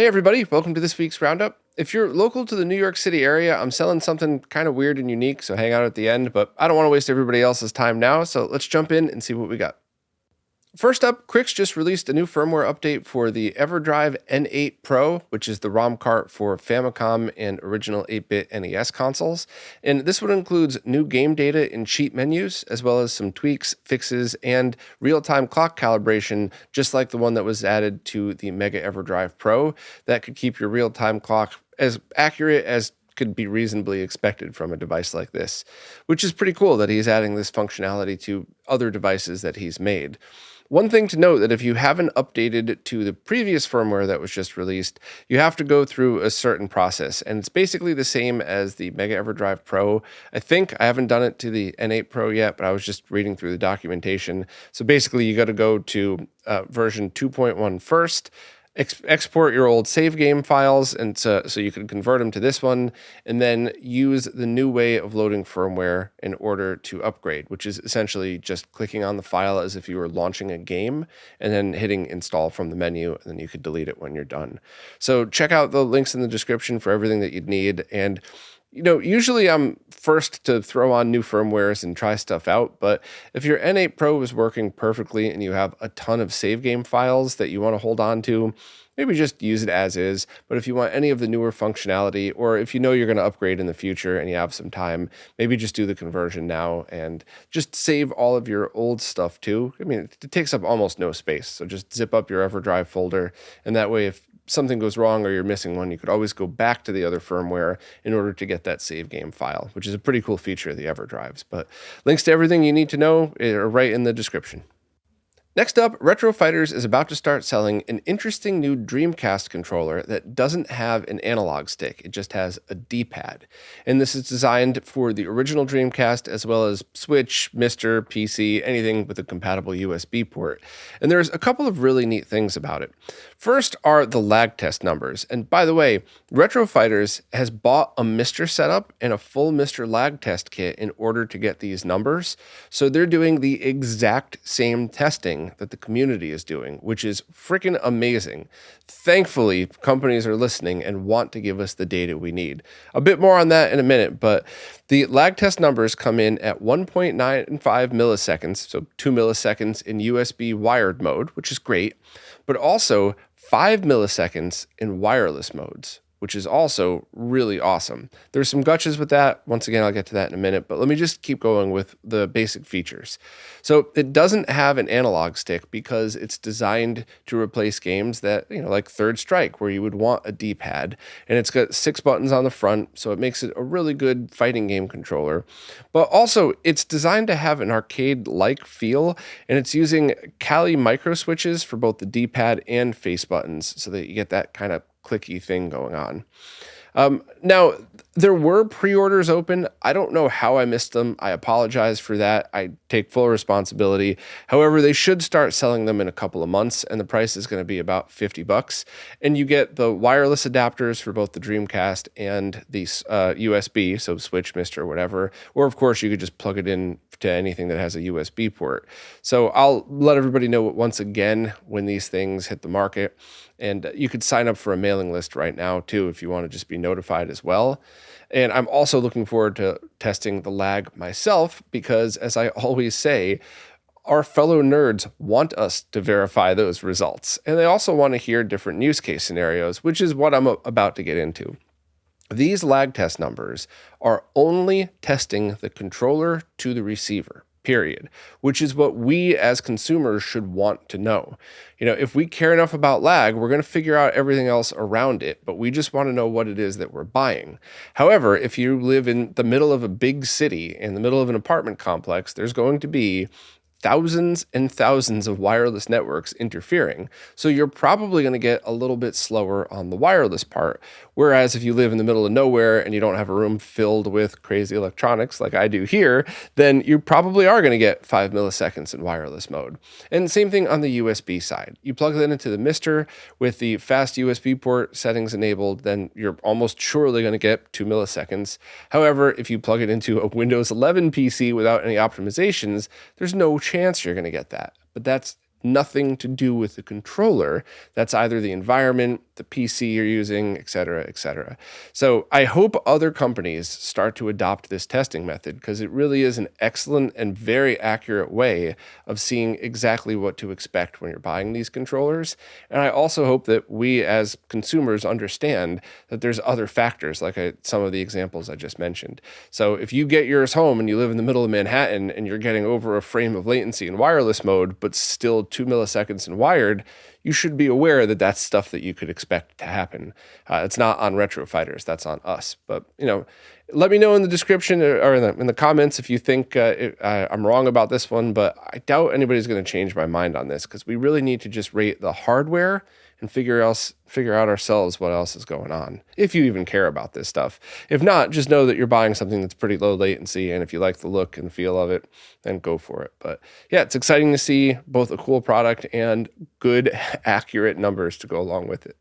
Hey everybody, welcome to this week's Roundup. If you're local to the New York City area, I'm selling something kind of weird and unique, so hang out at the end, but I don't want to waste everybody else's time now, so let's jump in and see what we got. First up, Crix just released a new firmware update for the Everdrive N8 Pro, which is the ROM cart for Famicom and original 8-bit NES consoles. And this one includes new game data in cheat menus, as well as some tweaks, fixes, and real-time clock calibration, just like the one that was added to the Mega Everdrive Pro, that could keep your real-time clock as accurate as could be reasonably expected from a device like this, which is pretty cool that he's adding this functionality to other devices that he's made. One thing to note that if you haven't updated to the previous firmware that was just released, you have to go through a certain process, and it's basically the same as the Mega Everdrive Pro. I haven't done it to the N8 Pro yet, but I was just reading through the documentation. So basically you got to go to version 2.1 first, export your old save game files, and so you can convert them to this one, and then use the new way of loading firmware in order to upgrade, which is essentially just clicking on the file as if you were launching a game and then hitting install from the menu, and then you could delete it when you're done. So check out the links in the description for everything that you'd need. And usually I'm first to throw on new firmwares and try stuff out, but if your N8 Pro is working perfectly and you have a ton of save game files that you want to hold on to, maybe just use it as is. But if you want any of the newer functionality, or if you know you're going to upgrade in the future and you have some time, maybe just do the conversion now and just save all of your old stuff too. I mean, it takes up almost no space, so just zip up your Everdrive folder, and that way if something goes wrong or you're missing one, you could always go back to the other firmware in order to get that save game file, which is a pretty cool feature of the Everdrives. But links to everything you need to know are right in the description. Next up, RetroFighters is about to start selling an interesting new Dreamcast controller that doesn't have an analog stick. It just has a D-pad. And this is designed for the original Dreamcast as well as Switch, Mister, PC, anything with a compatible USB port. And there's a couple of really neat things about it. First are the lag test numbers. And by the way, RetroFighters has bought a Mister setup and a full Mister lag test kit in order to get these numbers. So they're doing the exact same testing that the community is doing, which is freaking amazing. Thankfully, companies are listening and want to give us the data we need. A bit more on that in a minute, but the lag test numbers come in at 1.95 milliseconds, so 2 milliseconds in USB wired mode, which is great, but also 5 milliseconds in wireless modes, which is also really awesome. There's some gotchas with that. Once again, I'll get to that in a minute, but let me just keep going with the basic features. So it doesn't have an analog stick because it's designed to replace games that, like Third Strike, where you would want a D-pad, and it's got 6 buttons on the front, so it makes it a really good fighting game controller. But also, it's designed to have an arcade-like feel, and it's using Kali micro switches for both the D-pad and face buttons, so that you get that kind of clicky thing going on. Now, there were pre-orders open. I don't know how I missed them. I apologize for that. I take full responsibility. However, they should start selling them in a couple of months, and the price is going to be about $50. And you get the wireless adapters for both the Dreamcast and the USB, so Switch, Mister, whatever. Or, of course, you could just plug it in to anything that has a USB port. So I'll let everybody know once again when these things hit the market. And you could sign up for a mailing list right now, too, if you want to just be notified as well. And I'm also looking forward to testing the lag myself because, as I always say, our fellow nerds want us to verify those results. And they also want to hear different use case scenarios, which is what I'm about to get into. These lag test numbers are only testing the controller to the receiver, period, which is what we as consumers should want to know. If we care enough about lag, we're going to figure out everything else around it, but we just want to know what it is that we're buying. However, if you live in the middle of a big city, in the middle of an apartment complex, there's going to be thousands and thousands of wireless networks interfering. So you're probably going to get a little bit slower on the wireless part. Whereas if you live in the middle of nowhere and you don't have a room filled with crazy electronics like I do here, then you probably are going to get 5 milliseconds in wireless mode. And same thing on the USB side. You plug that into the Mister with the fast USB port settings enabled, then you're almost surely going to get 2 milliseconds. However, if you plug it into a Windows 11 PC without any optimizations, there's no chance you're going to get that. But that's nothing to do with the controller. That's either the environment the PC you're using, et cetera, et cetera. So I hope other companies start to adopt this testing method because it really is an excellent and very accurate way of seeing exactly what to expect when you're buying these controllers. And I also hope that we as consumers understand that there's other factors like some of the examples I just mentioned. So if you get yours home and you live in the middle of Manhattan and you're getting over a frame of latency in wireless mode, but still 2 milliseconds in wired, you should be aware that that's stuff that you could expect to happen. It's not on RetroFighters, that's on us. But, let me know in the description or in the comments if you think I'm wrong about this one, but I doubt anybody's going to change my mind on this because we really need to just rate the hardware and figure out ourselves what else is going on, if you even care about this stuff. If not, just know that you're buying something that's pretty low latency, and if you like the look and feel of it, then go for it. But yeah, it's exciting to see both a cool product and good, accurate numbers to go along with it.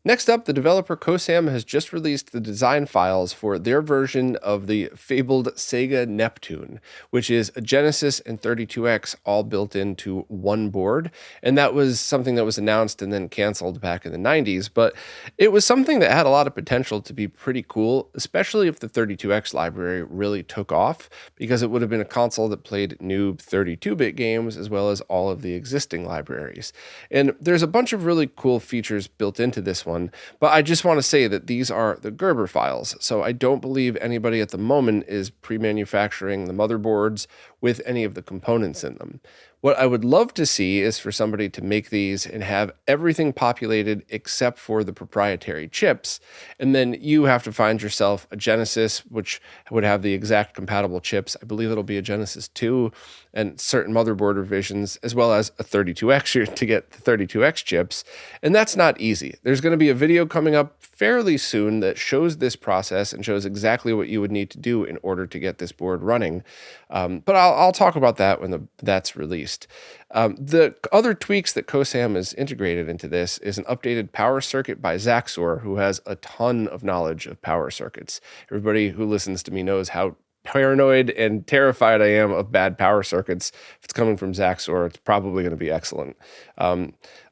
Next up, the developer Cosam has just released the design files for their version of the fabled Sega Neptune, which is a Genesis and 32X all built into one board. And that was something that was announced and then canceled back in the 90s, but it was something that had a lot of potential to be pretty cool, especially if the 32X library really took off, because it would have been a console that played new 32-bit games as well as all of the existing libraries. And there's a bunch of really cool features built into this one. But I just want to say that these are the Gerber files, so I don't believe anybody at the moment is pre-manufacturing the motherboards with any of the components in them. What I would love to see is for somebody to make these and have everything populated except for the proprietary chips, and then you have to find yourself a Genesis, which would have the exact compatible chips. I believe it'll be a Genesis 2 and certain motherboard revisions, as well as a 32X to get the 32X chips, and that's not easy. There's going to be a video coming up fairly soon that shows this process and shows exactly what you would need to do in order to get this board running. But I'll talk about that when that's released. The other tweaks that Cosam has integrated into this is an updated power circuit by Zaxor, who has a ton of knowledge of power circuits. Everybody who listens to me knows how paranoid and terrified I am of bad power circuits. If it's coming from Zaxor, it's probably going to be excellent.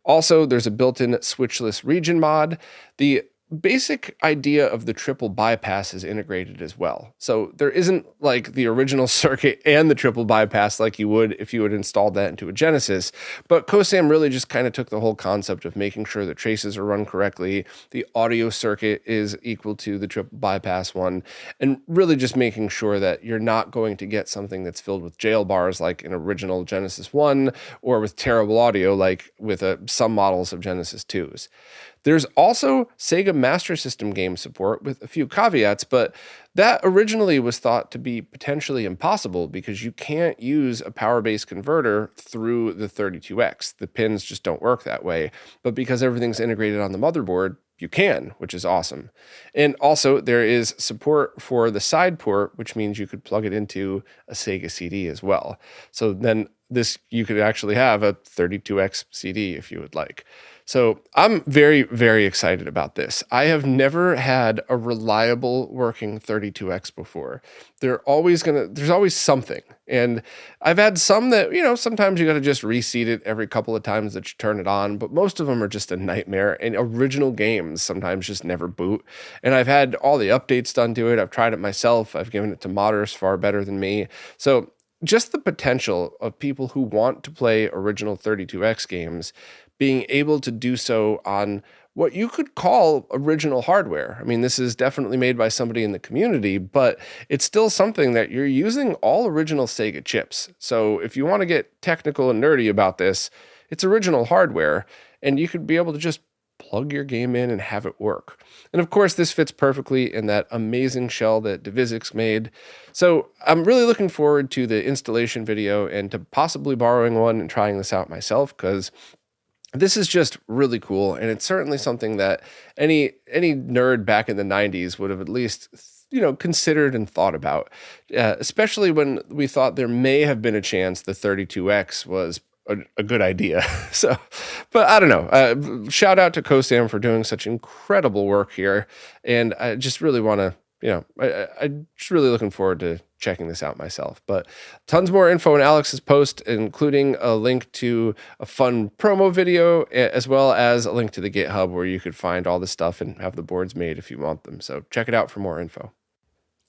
Also, there's a built-in switchless region mod. The basic idea of the triple bypass is integrated as well. So there isn't like the original circuit and the triple bypass like you would if you had installed that into a Genesis, but Cosam really just kind of took the whole concept of making sure the traces are run correctly, the audio circuit is equal to the triple bypass one, and really just making sure that you're not going to get something that's filled with jail bars like an original Genesis 1 or with terrible audio like with some models of Genesis 2s. There's also Sega Master System game support with a few caveats, but that originally was thought to be potentially impossible because you can't use a power-based converter through the 32X. The pins just don't work that way. But because everything's integrated on the motherboard, you can, which is awesome. And also there is support for the side port, which means you could plug it into a Sega CD as well. So then you could actually have a 32X CD if you would like. So I'm very, very excited about this. I have never had a reliable working 32X before. There's always something. And I've had some that, sometimes you got to just reseat it every couple of times that you turn it on, but most of them are just a nightmare. And original games sometimes just never boot. And I've had all the updates done to it. I've tried it myself. I've given it to modders far better than me. So just the potential of people who want to play original 32X games being able to do so on what you could call original hardware. I mean, this is definitely made by somebody in the community, but it's still something that you're using all original Sega chips. So if you want to get technical and nerdy about this, it's original hardware, and you could be able to just plug your game in and have it work. And of course, this fits perfectly in that amazing shell that Divisix made. So I'm really looking forward to the installation video and to possibly borrowing one and trying this out myself, because this is just really cool, and it's certainly something that any nerd back in the 90s would have at least considered and thought about, especially when we thought there may have been a chance the 32X was a good idea. So, but I don't know. Shout out to Cosam for doing such incredible work here, and I just really want to, I'm just really looking forward to checking this out myself. But tons more info in Alex's post, including a link to a fun promo video, as well as a link to the GitHub where you could find all the stuff and have the boards made if you want them. So check it out for more info.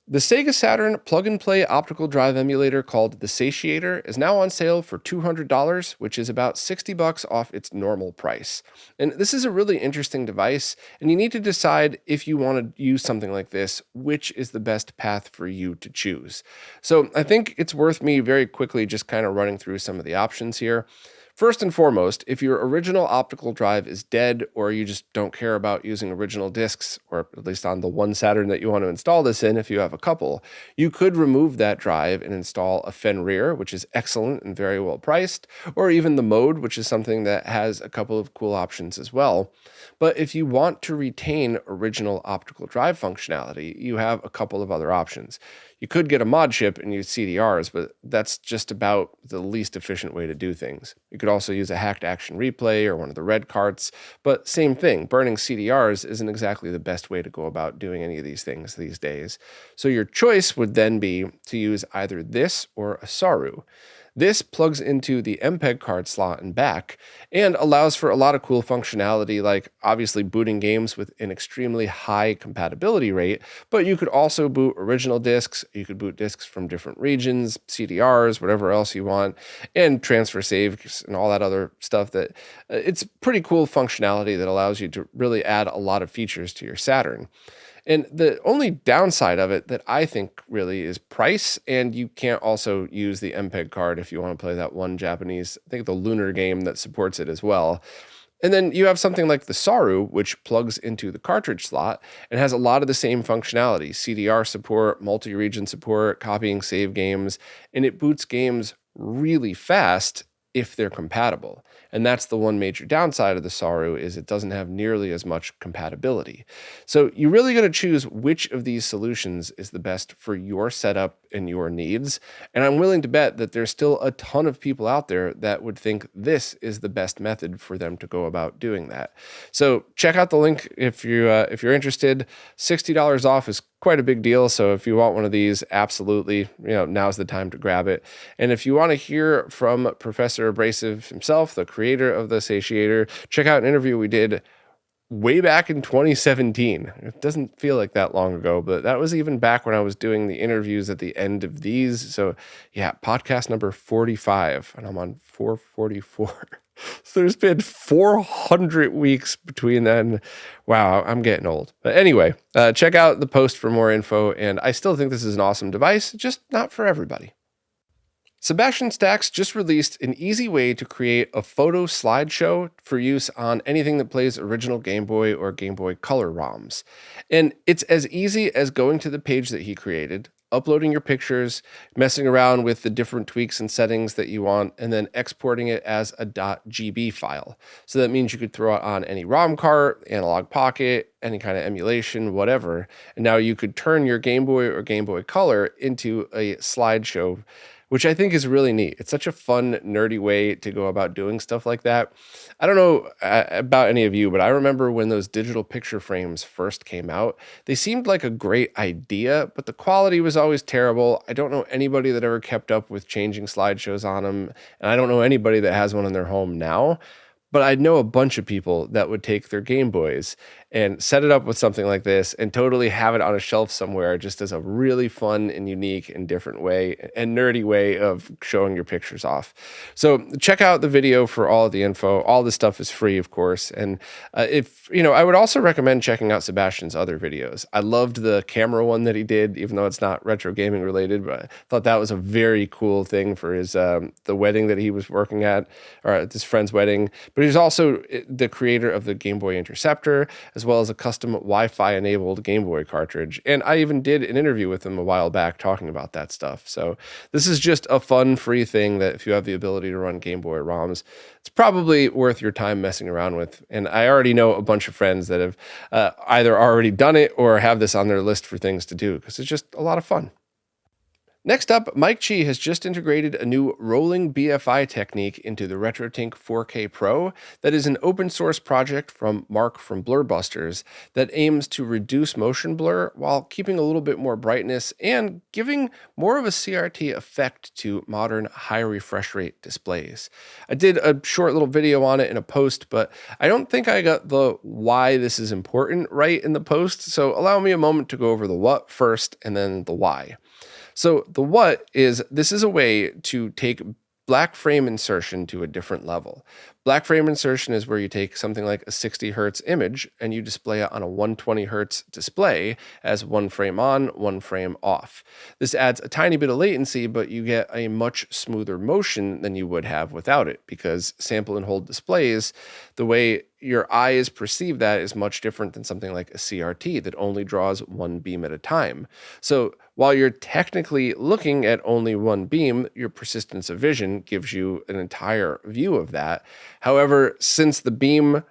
The Sega Saturn plug-and-play optical drive emulator called the Satiator is now on sale for $200, which is about $60 off its normal price. And this is a really interesting device, and you need to decide if you want to use something like this, which is the best path for you to choose. So I think it's worth me very quickly just kind of running through some of the options here. First and foremost, if your original optical drive is dead or you just don't care about using original discs, or at least on the one Saturn that you want to install this in if you have a couple, you could remove that drive and install a Fenrir, which is excellent and very well priced, or even the Mode, which is something that has a couple of cool options as well. But if you want to retain original optical drive functionality, you have a couple of other options. You could get a mod chip and use CDRs, but that's just about the least efficient way to do things. You could also use a hacked action replay or one of the red carts, but same thing, burning CDRs isn't exactly the best way to go about doing any of these things these days. So your choice would then be to use either this or a Saru. This plugs into the MPEG card slot and back and allows for a lot of cool functionality, like obviously booting games with an extremely high compatibility rate, but you could also boot original discs, you could boot discs from different regions, CDRs, whatever else you want, and transfer saves and all that other stuff. That it's pretty cool functionality that allows you to really add a lot of features to your Saturn. And the only downside of it that I think really is price, and you can't also use the MPEG card if you want to play that one Japanese, I think the Lunar game that supports it as well. And then you have something like the Saru, which plugs into the cartridge slot and has a lot of the same functionality, CDR support, multi-region support, copying save games, and it boots games really fast if they're compatible. And that's the one major downside of the Saru, is it doesn't have nearly as much compatibility. So you really got to choose which of these solutions is the best for your setup and your needs. And I'm willing to bet that there's still a ton of people out there that would think this is the best method for them to go about doing that. So check out the link if you're interested. $60 off is quite a big deal. So if you want one of these, absolutely, now's the time to grab it. And if you want to hear from Professor Abrasive himself, the creator of the Satiator, check out an interview we did way back in 2017. It doesn't feel like that long ago, but that was even back when I was doing the interviews at the end of these. So yeah, podcast number 45, and I'm on 444. So there's been 400 weeks between then. Wow, I'm getting old. But anyway, check out the post for more info, and I still think this is an awesome device, just not for everybody. Sebastian Stacks just released an easy way to create a photo slideshow for use on anything that plays original Game Boy or Game Boy Color ROMs. And it's as easy as going to the page that he created, uploading your pictures, messing around with the different tweaks and settings that you want, and then exporting it as a .gb file. So that means you could throw it on any ROM cart, analog pocket, any kind of emulation, whatever. And now you could turn your Game Boy or Game Boy Color into a slideshow, which I think is really neat. It's such a fun, nerdy way to go about doing stuff like that. I don't know about any of you, but I remember when those digital picture frames first came out, they seemed like a great idea, but the quality was always terrible. I don't know anybody that ever kept up with changing slideshows on them, and I don't know anybody that has one in their home now. But I know a bunch of people that would take their Game Boys and set it up with something like this and totally have it on a shelf somewhere, just as a really fun and unique and different way and nerdy way of showing your pictures off. So check out the video for all of the info. All this stuff is free, of course. And I would also recommend checking out Sebastian's other videos. I loved the camera one that he did, even though it's not retro gaming related, but I thought that was a very cool thing for his the wedding that he was working at, or at his friend's wedding. But he's also the creator of the Game Boy Interceptor, as well as a custom Wi-Fi enabled Game Boy cartridge. And I even did an interview with him a while back talking about that stuff. So this is just a fun, free thing that if you have the ability to run Game Boy ROMs, it's probably worth your time messing around with. And I already know a bunch of friends that have either already done it or have this on their list for things to do, because it's just a lot of fun. Next up, Mike Chi has just integrated a new rolling BFI technique into the RetroTink 4K Pro that is an open source project from Mark from Blurbusters that aims to reduce motion blur while keeping a little bit more brightness and giving more of a CRT effect to modern high refresh rate displays. I did a short little video on it in a post, but I don't think I got the why this is important right in the post, so allow me a moment to go over the what first and then the why. So the what is, this is a way to take black frame insertion to a different level. Black frame insertion is where you take something like a 60 hertz image and you display it on a 120 hertz display as one frame on, one frame off. This adds a tiny bit of latency, but you get a much smoother motion than you would have without it, because sample and hold displays, the way your eyes perceive that is much different than something like a CRT that only draws one beam at a time. So while you're technically looking at only one beam, your persistence of vision gives you an entire view of that. However, since the beam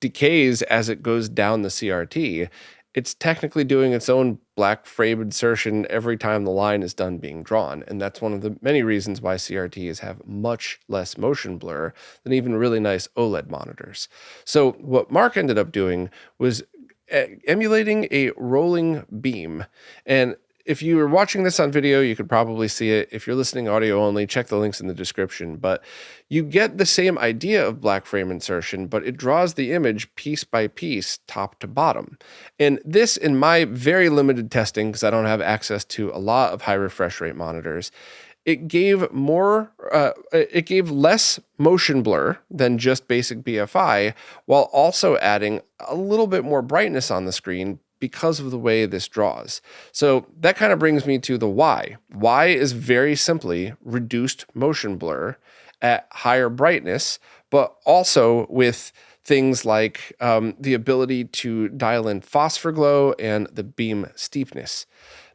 decays as it goes down the CRT, it's technically doing its own black frame insertion every time the line is done being drawn. And that's one of the many reasons why CRTs have much less motion blur than even really nice OLED monitors. So what Mark ended up doing was emulating a rolling beam. And if you were watching this on video, you could probably see it. If you're listening audio only, check the links in the description. But you get the same idea of black frame insertion, but it draws the image piece by piece, top to bottom. And this, in my very limited testing, because I don't have access to a lot of high refresh rate monitors, it gave less motion blur than just basic BFI, while also adding a little bit more brightness on the screen because of the way this draws. So that kind of brings me to the why. Why is very simply reduced motion blur at higher brightness, but also with things like the ability to dial in phosphor glow and the beam steepness.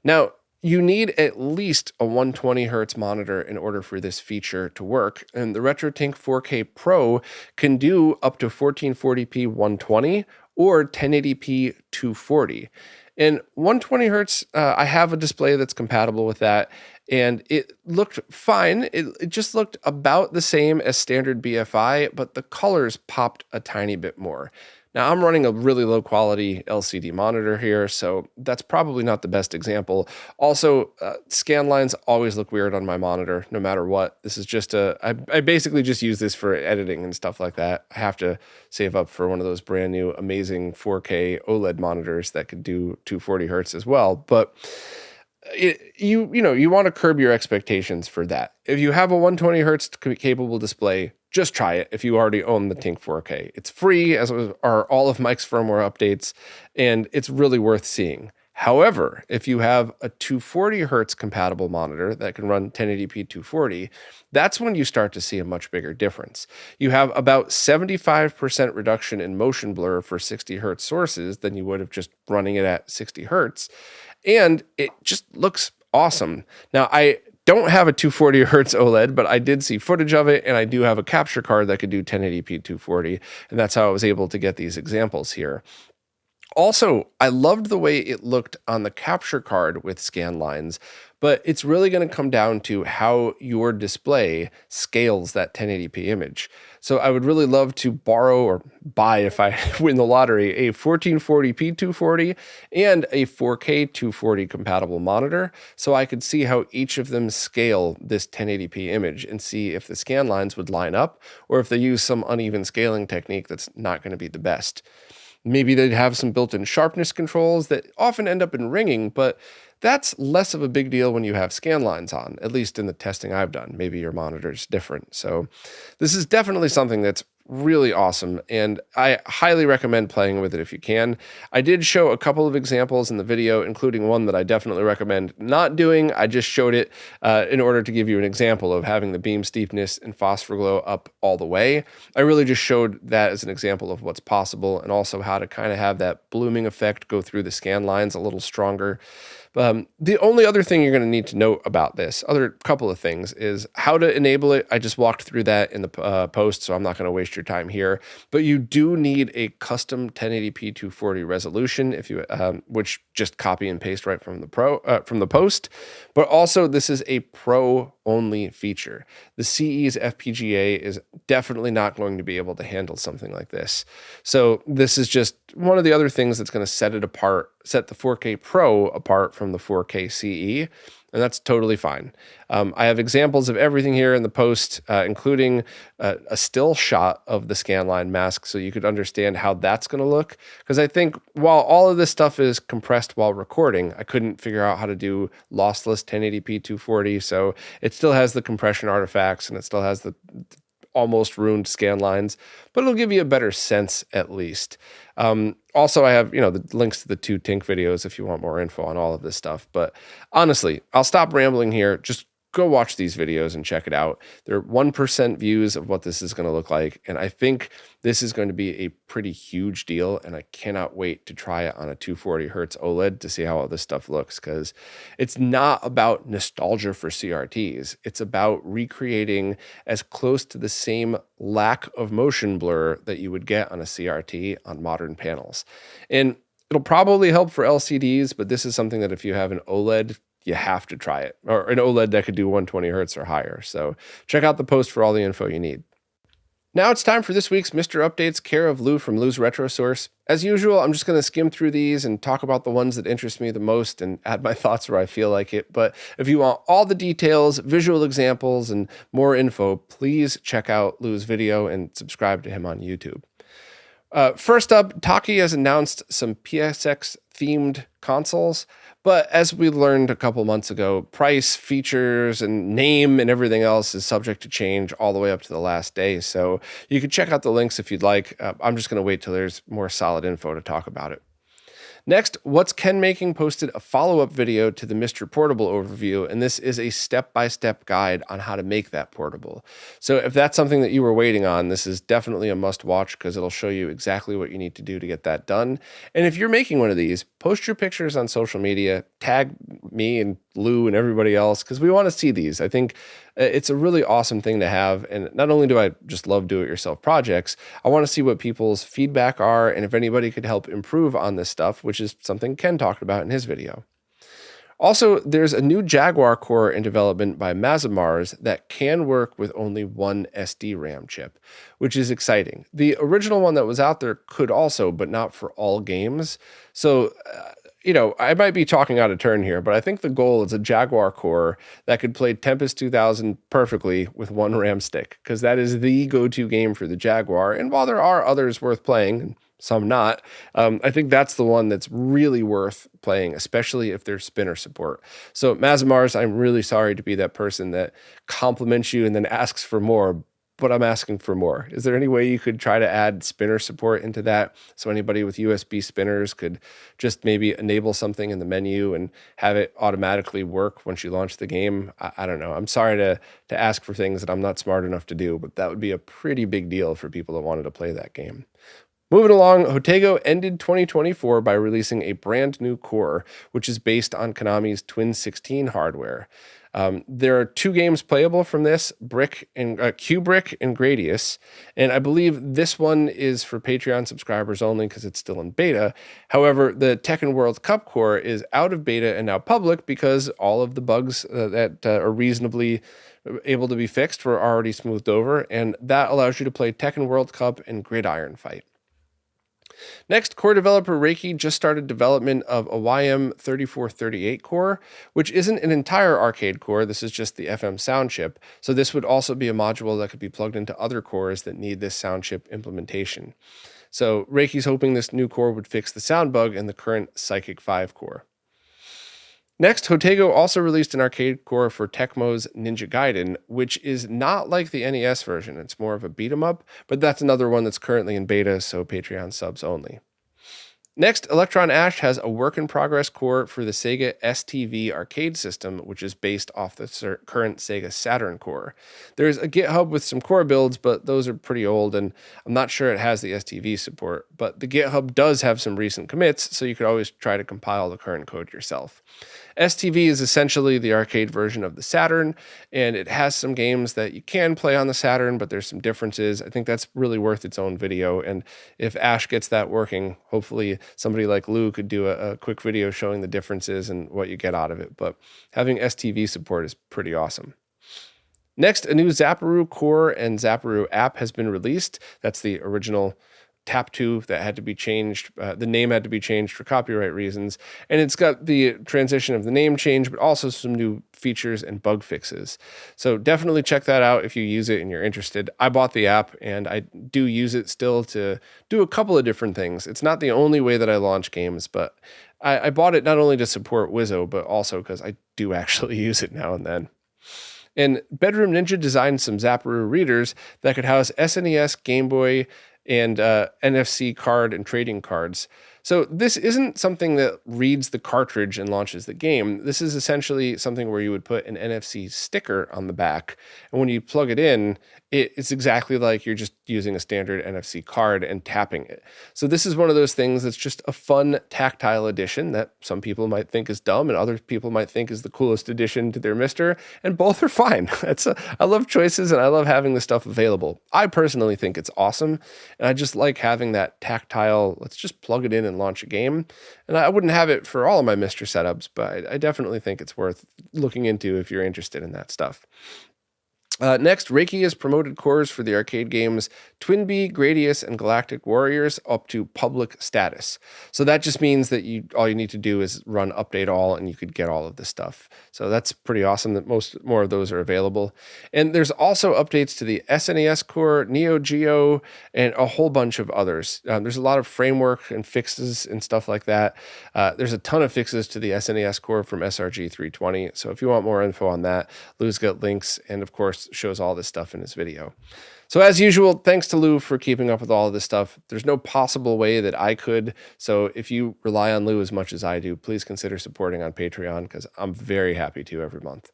Now, you need at least a 120 hertz monitor in order for this feature to work, and the RetroTink 4K Pro can do up to 1440p 120 or 1080p 240. And 120 hertz, I have a display that's compatible with that, and it looked fine. It just looked about the same as standard BFI, but the colors popped a tiny bit more. Now, I'm running a really low quality LCD monitor here, so that's probably not the best example. Also, scan lines always look weird on my monitor, no matter what. This is just I basically just use this for editing and stuff like that. I have to save up for one of those brand new amazing 4K OLED monitors that could do 240 hertz as well. But you want to curb your expectations for that. If you have a 120 hertz capable display, just try it if you already own the Tink 4K. It's free, as are all of Mike's firmware updates, and it's really worth seeing. However, if you have a 240 hertz compatible monitor that can run 1080p 240, that's when you start to see a much bigger difference. You have about 75% reduction in motion blur for 60 hertz sources than you would have just running it at 60 hertz, and it just looks awesome. Now, I don't have a 240 hertz OLED, but I did see footage of it, and I do have a capture card that could do 1080p 240, and that's how I was able to get these examples here. Also, I loved the way it looked on the capture card with scan lines, but it's really going to come down to how your display scales that 1080p image. So I would really love to borrow or buy, if I win the lottery, a 1440p 240 and a 4K 240 compatible monitor, so I could see how each of them scale this 1080p image and see if the scan lines would line up or if they use some uneven scaling technique that's not going to be the best. Maybe they'd have some built-in sharpness controls that often end up in ringing, but that's less of a big deal when you have scan lines on, at least in the testing I've done. Maybe your monitor's different. So this is definitely something that's really awesome, and I highly recommend playing with it if you can. I did show a couple of examples in the video, including one that I definitely recommend not doing. I just showed it in order to give you an example of having the beam steepness and phosphor glow up all the way. I really just showed that as an example of what's possible, and also how to kind of have that blooming effect go through the scan lines a little stronger. The only other thing you're going to need to note about this, other couple of things, is how to enable it. I just walked through that in the post, so I'm not going to waste waste your time here, but you do need a custom 1080p 240 resolution if you which just copy and paste right from the post. But also this is a pro only feature. The CE's FPGA is definitely not going to be able to handle something like this. So this is just one of the other things that's going to set the 4K Pro apart from the 4K CE. And that's totally fine. I have examples of everything here in the post, including a still shot of the scanline mask so you could understand how that's going to look. Because I think while all of this stuff is compressed while recording, I couldn't figure out how to do lossless 1080p 240. So it still has the compression artifacts and it still has the almost ruined scan lines, but it'll give you a better sense at least. Also, I have, the links to the 2 Tink videos if you want more info on all of this stuff. But honestly, I'll stop rambling here. Just go watch these videos and check it out. They're 1% views of what this is going to look like. And I think this is going to be a pretty huge deal. And I cannot wait to try it on a 240 hertz OLED to see how all this stuff looks, because it's not about nostalgia for CRTs. It's about recreating as close to the same lack of motion blur that you would get on a CRT on modern panels. And it'll probably help for LCDs, but this is something that if you have an OLED, you have to try it, or an OLED that could do 120 hertz or higher. So check out the post for all the info you need. Now it's time for this week's Mr. Updates, care of Lou from Lou's Retro Source. As usual, I'm just going to skim through these and talk about the ones that interest me the most and add my thoughts where I feel like it. But if you want all the details, visual examples, and more info, please check out Lou's video and subscribe to him on YouTube. First up, Taki has announced some PSX-themed consoles, but as we learned a couple months ago, price, features, and name and everything else is subject to change all the way up to the last day, so you can check out the links if you'd like. I'm just going to wait till there's more solid info to talk about it. Next, What's Ken Making posted a follow-up video to the Mr. Portable overview, and this is a step-by-step guide on how to make that portable. So if that's something that you were waiting on, this is definitely a must-watch because it'll show you exactly what you need to do to get that done. And if you're making one of these, post your pictures on social media, tag me and Lou and everybody else, because we want to see these. I think it's a really awesome thing to have. And not only do I just love do-it-yourself projects, I want to see what people's feedback are and if anybody could help improve on this stuff, which is something Ken talked about in his video. Also, there's a new Jaguar core in development by Mazamars that can work with only one SD RAM chip, which is exciting. The original one that was out there could also, but not for all games. So, I might be talking out of turn here, but I think the goal is a Jaguar core that could play Tempest 2000 perfectly with one RAM stick, because that is the go-to game for the Jaguar. And while there are others worth playing, and some not, I think that's the one that's really worth playing, especially if there's spinner support. So Mazamars, I'm really sorry to be that person that compliments you and then asks for more, but I'm asking for more. Is there any way you could try to add spinner support into that so anybody with USB spinners could just maybe enable something in the menu and have it automatically work once you launch the game? I don't know. I'm sorry to ask for things that I'm not smart enough to do, but that would be a pretty big deal for people that wanted to play that game. Moving along, Hotego ended 2024 by releasing a brand new core, which is based on Konami's Twin 16 hardware. There are 2 games playable from this, Q-Brick and Gradius, and I believe this one is for Patreon subscribers only because it's still in beta. However, the Tekken World Cup core is out of beta and now public because all of the bugs that are reasonably able to be fixed were already smoothed over, and that allows you to play Tekken World Cup and Gridiron Fight. Next, core developer Reiki just started development of a YM3438 core, which isn't an entire arcade core. This is just the FM sound chip. So this would also be a module that could be plugged into other cores that need this sound chip implementation. So Reiki's hoping this new core would fix the sound bug in the current Psychic 5 core. Next, Hotego also released an arcade core for Tecmo's Ninja Gaiden, which is not like the NES version. It's more of a beat 'em up, but that's another one that's currently in beta, so Patreon subs only. Next, Electron Ash has a work-in-progress core for the Sega STV arcade system, which is based off the current Sega Saturn core. There's a GitHub with some core builds, but those are pretty old, and I'm not sure it has the STV support. But the GitHub does have some recent commits, so you could always try to compile the current code yourself. STV is essentially the arcade version of the Saturn, and it has some games that you can play on the Saturn, but there's some differences. I think that's really worth its own video, and if Ash gets that working, hopefully somebody like Lou could do a quick video showing the differences and what you get out of it. But having STV support is pretty awesome. Next, a new Zapparoo core and Zapparoo app has been released. That's the original Tap 2 that had to be changed. The name had to be changed for copyright reasons. And it's got the transition of the name change, but also some new features and bug fixes. So definitely check that out if you use it and you're interested. I bought the app and I do use it still to do a couple of different things. It's not the only way that I launch games, but I bought it not only to support Wizzo, but also because I do actually use it now and then. And Bedroom Ninja designed some Zapparoo readers that could house SNES, Game Boy, and NFC card and trading cards. So this isn't something that reads the cartridge and launches the game. This is essentially something where you would put an NFC sticker on the back, and when you plug it in, it's exactly like you're just using a standard NFC card and tapping it. So this is one of those things that's just a fun tactile addition that some people might think is dumb and other people might think is the coolest addition to their Mister, and both are fine. I love choices and I love having this stuff available. I personally think it's awesome, and I just like having that tactile, let's just plug it in and launch a game. And I wouldn't have it for all of my Mister setups, but I definitely think it's worth looking into if you're interested in that stuff. Next, Reiki has promoted cores for the arcade games Twinbee, Gradius, and Galactic Warriors up to public status. So that just means that all you need to do is run update all and you could get all of this stuff. So that's pretty awesome that more of those are available. And there's also updates to the SNES core, Neo Geo, and a whole bunch of others. There's a lot of framework and fixes and stuff like that. There's a ton of fixes to the SNES core from SRG 320. So if you want more info on that, Lou's got links, and of course shows all this stuff in his video. So as usual, thanks to Lou for keeping up with all of this stuff. There's no possible way that I could. So if you rely on Lou as much as I do, please consider supporting on Patreon, because I'm very happy to every month.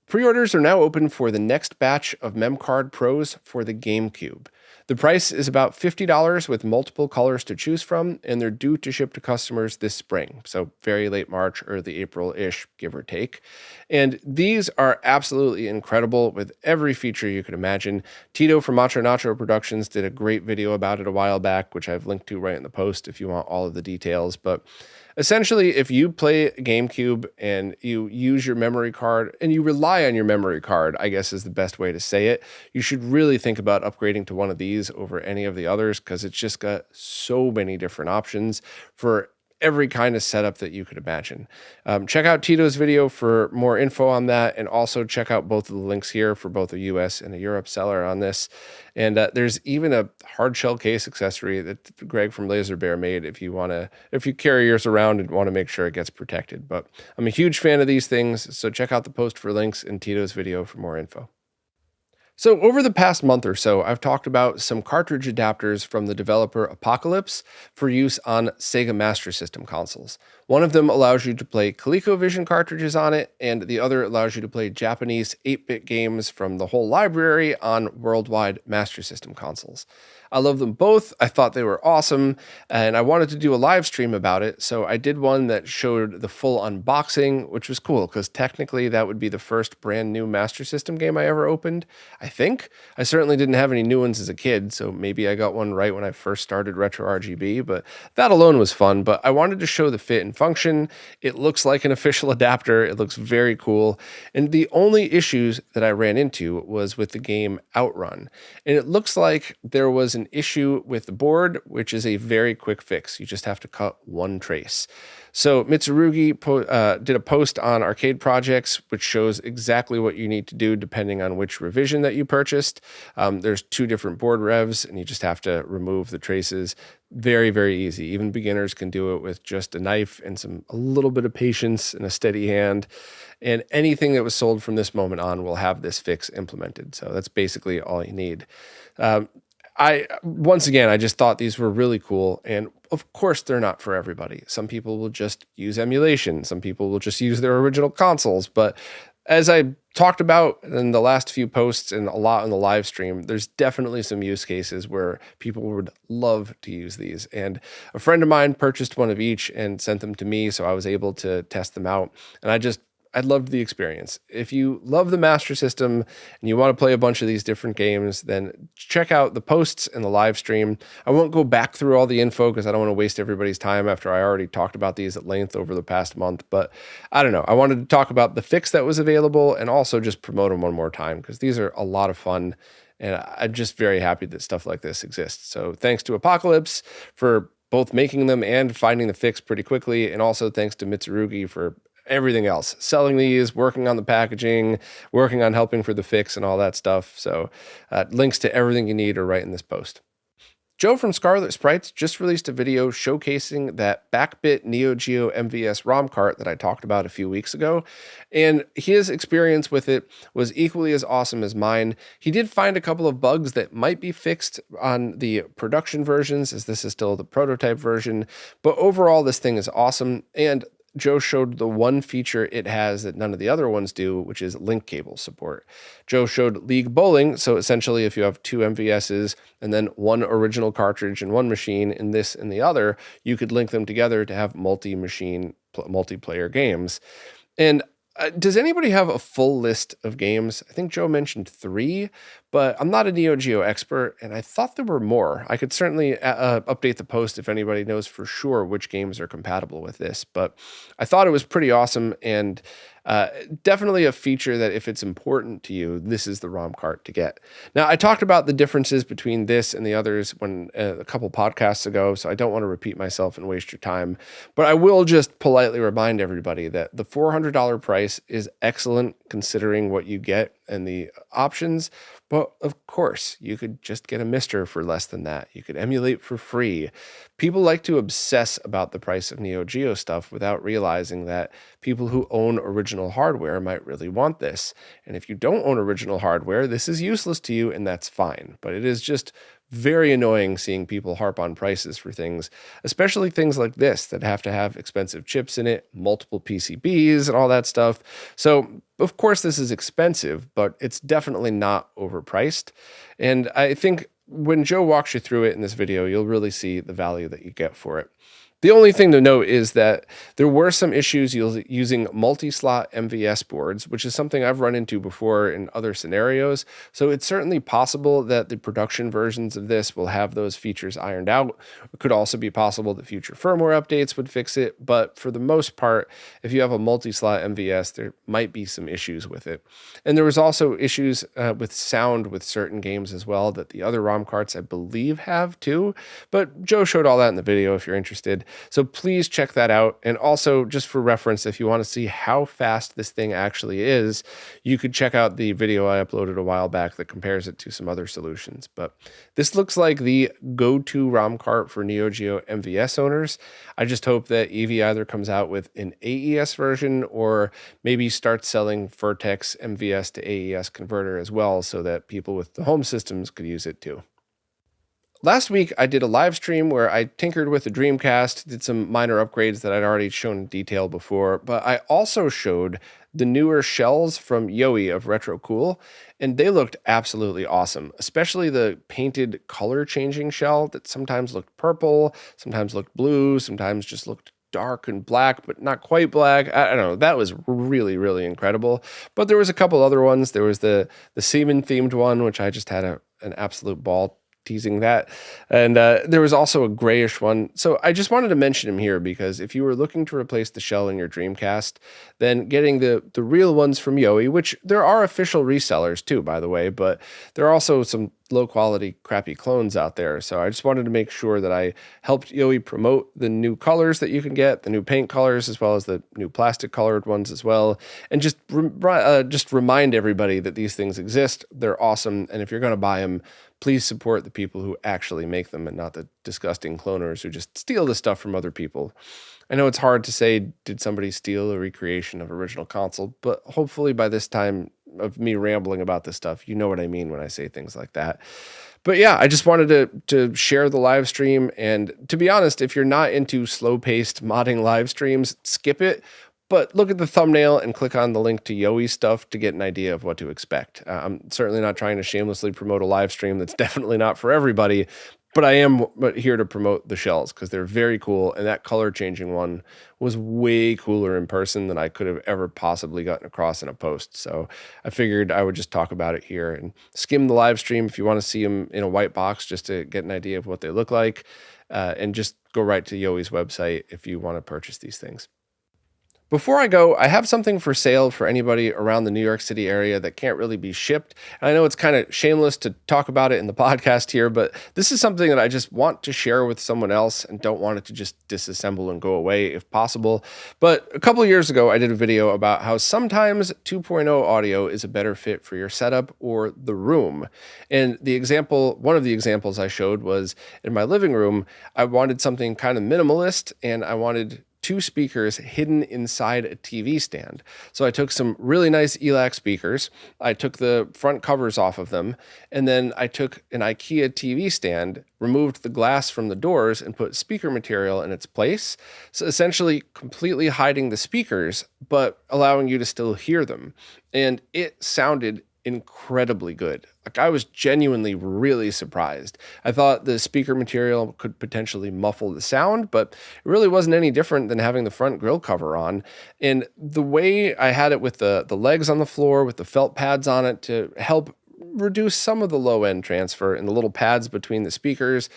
Pre-orders are now open for the next batch of MemcardPros for the GameCube. The price is about $50 with multiple colors to choose from, and they're due to ship to customers this spring, so very late March, early April-ish, give or take. And these are absolutely incredible with every feature you could imagine. Tito from Macho Nacho Productions did a great video about it a while back, which I've linked to right in the post if you want all of the details. But essentially, if you play GameCube and you use your memory card, and you rely on your memory card, I guess is the best way to say it, you should really think about upgrading to one of these over any of the others, because it's just got so many different options for every kind of setup that you could imagine. Check out Tito's video for more info on that, and also check out both of the links here for both a US and a Europe seller on this. And there's even a hard shell case accessory that Greg from Laser Bear made if you carry yours around and want to make sure it gets protected. But I'm a huge fan of these things, so check out the post for links in Tito's video for more info. So over the past month or so, I've talked about some cartridge adapters from the developer Apocalypse for use on Sega Master System consoles. One of them allows you to play ColecoVision cartridges on it, and the other allows you to play Japanese 8-bit games from the whole library on worldwide Master System consoles. I love them both. I thought they were awesome, and I wanted to do a live stream about it, so I did one that showed the full unboxing, which was cool, because technically that would be the first brand new Master System game I ever opened, I think. I certainly didn't have any new ones as a kid, so maybe I got one right when I first started RetroRGB, but that alone was fun. But I wanted to show the fit and function. It looks like an official adapter. It looks very cool. And the only issues that I ran into was with the game Outrun. And it looks like there was an issue with the board, which is a very quick fix. You just have to cut one trace. So Mitsurugi did a post on Arcade Projects, which shows exactly what you need to do depending on which revision that you purchased. There's 2 different board revs, and you just have to remove the traces. Very, very easy. Even beginners can do it with just a knife and a little bit of patience and a steady hand. And anything that was sold from this moment on will have this fix implemented. So that's basically all you need. Once again, I just thought these were really cool. And of course, they're not for everybody. Some people will just use emulation. Some people will just use their original consoles. But as I talked about in the last few posts and a lot in the live stream, there's definitely some use cases where people would love to use these. And a friend of mine purchased one of each and sent them to me, so I was able to test them out. And I loved the experience. If you love the Master System and you want to play a bunch of these different games, then check out the posts and the live stream. I won't go back through all the info because I don't want to waste everybody's time after I already talked about these at length over the past month. But I don't know. I wanted to talk about the fix that was available and also just promote them one more time because these are a lot of fun. And I'm just very happy that stuff like this exists. So thanks to Apocalypse for both making them and finding the fix pretty quickly. And also thanks to Mitsurugi for everything else, selling these, working on the packaging, working on helping for the fix and all that stuff. So links to everything you need are right in this post. Joe from Scarlet Sprites just released a video showcasing that BackBit Neo Geo MVS ROM cart that I talked about a few weeks ago. And his experience with it was equally as awesome as mine. He did find a couple of bugs that might be fixed on the production versions, as this is still the prototype version. But overall, this thing is awesome. And Joe showed the one feature it has that none of the other ones do, which is link cable support. Joe showed League Bowling. So essentially, if you have two MVSs and then one original cartridge in one machine and this in the other, you could link them together to have multi-machine multiplayer games. And does anybody have a full list of games? I think Joe mentioned 3, but I'm not a Neo Geo expert, and I thought there were more. I could certainly update the post if anybody knows for sure which games are compatible with this, but I thought it was pretty awesome and definitely a feature that if it's important to you, this is the ROM cart to get. Now, I talked about the differences between this and the others when a couple podcasts ago, so I don't want to repeat myself and waste your time, but I will just politely remind everybody that the $400 price is excellent considering what you get and the options. But of course, you could just get a Mister for less than that. You could emulate for free. People like to obsess about the price of Neo Geo stuff without realizing that people who own original hardware might really want this. And if you don't own original hardware, this is useless to you, and that's fine. But it is just very annoying seeing people harp on prices for things, especially things like this that have to have expensive chips in it, multiple PCBs and all that stuff. So of course this is expensive, but it's definitely not overpriced. And I think when Joe walks you through it in this video, you'll really see the value that you get for it. The only thing to note is that there were some issues using multi-slot MVS boards, which is something I've run into before in other scenarios. So it's certainly possible that the production versions of this will have those features ironed out. It could also be possible that future firmware updates would fix it. But for the most part, if you have a multi-slot MVS, there might be some issues with it. And there was also issues with sound with certain games as well that the other ROM carts, I believe, have too. But Joe showed all that in the video if you're interested. So please check that out. And also, just for reference, if you want to see how fast this thing actually is, you could check out the video I uploaded a while back that compares it to some other solutions. But this looks like the go-to ROM cart for Neo Geo MVS owners. I just hope that Eevee either comes out with an AES version or maybe starts selling Vertex MVS to AES converter as well so that people with the home systems could use it too. Last week, I did a live stream where I tinkered with the Dreamcast, did some minor upgrades that I'd already shown in detail before, but I also showed the newer shells from Yowie of RetroCool, and they looked absolutely awesome, especially the painted color changing shell that sometimes looked purple, sometimes looked blue, sometimes just looked dark and black, but not quite black. I don't know. That was really, really incredible. But there was a couple other ones. There was the semen themed one, which I just had an absolute ball teasing that. And there was also a grayish one. So I just wanted to mention him here because if you were looking to replace the shell in your Dreamcast, then getting the real ones from Yowie, which there are official resellers too, by the way, but there are also some low quality, crappy clones out there. So I just wanted to make sure that I helped Yowie promote the new colors that you can get, the new paint colors, as well as the new plastic colored ones as well. And just remind everybody that these things exist. They're awesome. And if you're going to buy them, please support the people who actually make them and not the disgusting cloners who just steal the stuff from other people. I know it's hard to say, did somebody steal a recreation of original console, but hopefully by this time, of me rambling about this stuff. You know what I mean when I say things like that. But yeah, I just wanted to share the live stream. And to be honest, if you're not into slow-paced modding live streams, skip it. But look at the thumbnail and click on the link to Yoey's stuff to get an idea of what to expect. I'm certainly not trying to shamelessly promote a live stream. That's definitely not for everybody. But I am here to promote the shells because they're very cool. And that color changing one was way cooler in person than I could have ever possibly gotten across in a post. So I figured I would just talk about it here and skim the live stream if you want to see them in a white box just to get an idea of what they look like. And just go right to Yoey's website if you want to purchase these things. Before I go, I have something for sale for anybody around the New York City area that can't really be shipped. And I know it's kind of shameless to talk about it in the podcast here, but this is something that I just want to share with someone else and don't want it to just disassemble and go away if possible. But a couple of years ago, I did a video about how sometimes 2.0 audio is a better fit for your setup or the room. And one of the examples I showed was in my living room. I wanted something kind of minimalist, and I wanted 2 speakers hidden inside a TV stand. So I took some really nice ELAC speakers. I took the front covers off of them, and then I took an IKEA TV stand, removed the glass from the doors, and put speaker material in its place. So essentially completely hiding the speakers, but allowing you to still hear them. And it sounded incredibly good. Like, I was genuinely really surprised. I thought the speaker material could potentially muffle the sound, but it really wasn't any different than having the front grill cover on. And the way I had it with the legs on the floor, with the felt pads on it to help reduce some of the low end transfer and the little pads between the speakers,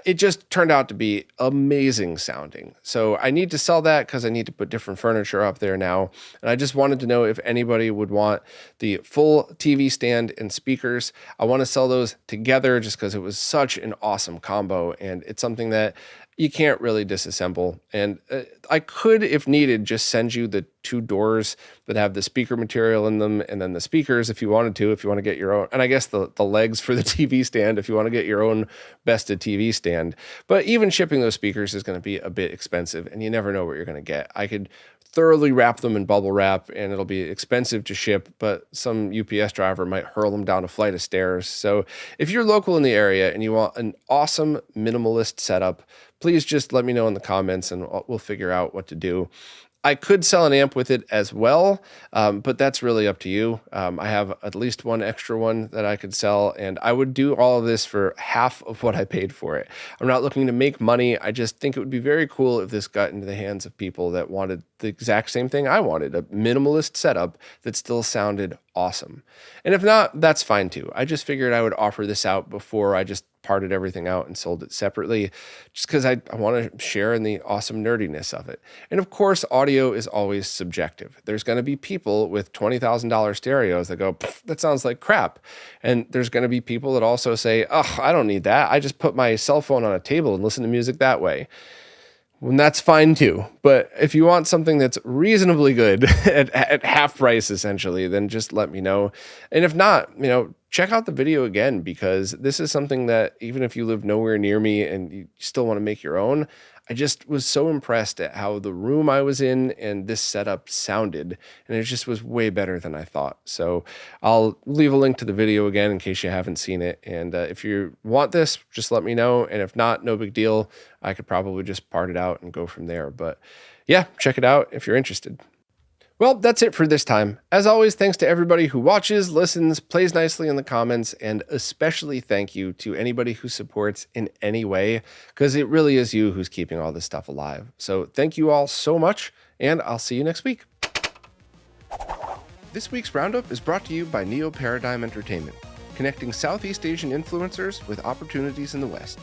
it just turned out to be amazing sounding. So I need to sell that because I need to put different furniture up there now. And I just wanted to know if anybody would want the full TV stand and speakers. I want to sell those together just because it was such an awesome combo. And it's something that you can't really disassemble. And I could, if needed, just send you the 2 doors that have the speaker material in them, and then the speakers if you wanted to, if you want to get your own, and I guess the legs for the TV stand if you want to get your own bested TV stand. But even shipping those speakers is going to be a bit expensive, and you never know what you're going to get. I could thoroughly wrap them in bubble wrap and it'll be expensive to ship, but some UPS driver might hurl them down a flight of stairs. So if you're local in the area and you want an awesome minimalist setup, please just let me know in the comments and we'll figure out what to do. I could sell an amp with it as well, but that's really up to you. I have at least one extra one that I could sell, and I would do all of this for half of what I paid for it. I'm not looking to make money. I just think it would be very cool if this got into the hands of people that wanted the exact same thing I wanted, a minimalist setup that still sounded awesome. And if not, that's fine too. I just figured I would offer this out before I just parted everything out and sold it separately, just because I want to share in the awesome nerdiness of it. And of course, audio is always subjective. There's going to be people with $20,000 stereos that go, that sounds like crap. And there's going to be people that also say, oh, I don't need that. I just put my cell phone on a table and listen to music that way. And that's fine too. But if you want something that's reasonably good at half price, essentially, then just let me know. And if not, check out the video again, because this is something that even if you live nowhere near me and you still want to make your own, I just was so impressed at how the room I was in and this setup sounded, and it just was way better than I thought. So I'll leave a link to the video again in case you haven't seen it. And if you want this, just let me know. And if not, no big deal. I could probably just part it out and go from there. But yeah, check it out if you're interested. Well, that's it for this time. As always, thanks to everybody who watches, listens, plays nicely in the comments, and especially thank you to anybody who supports in any way, because it really is you who's keeping all this stuff alive. So thank you all so much, and I'll see you next week. This week's Roundup is brought to you by Neo Paradigm Entertainment, connecting Southeast Asian influencers with opportunities in the West.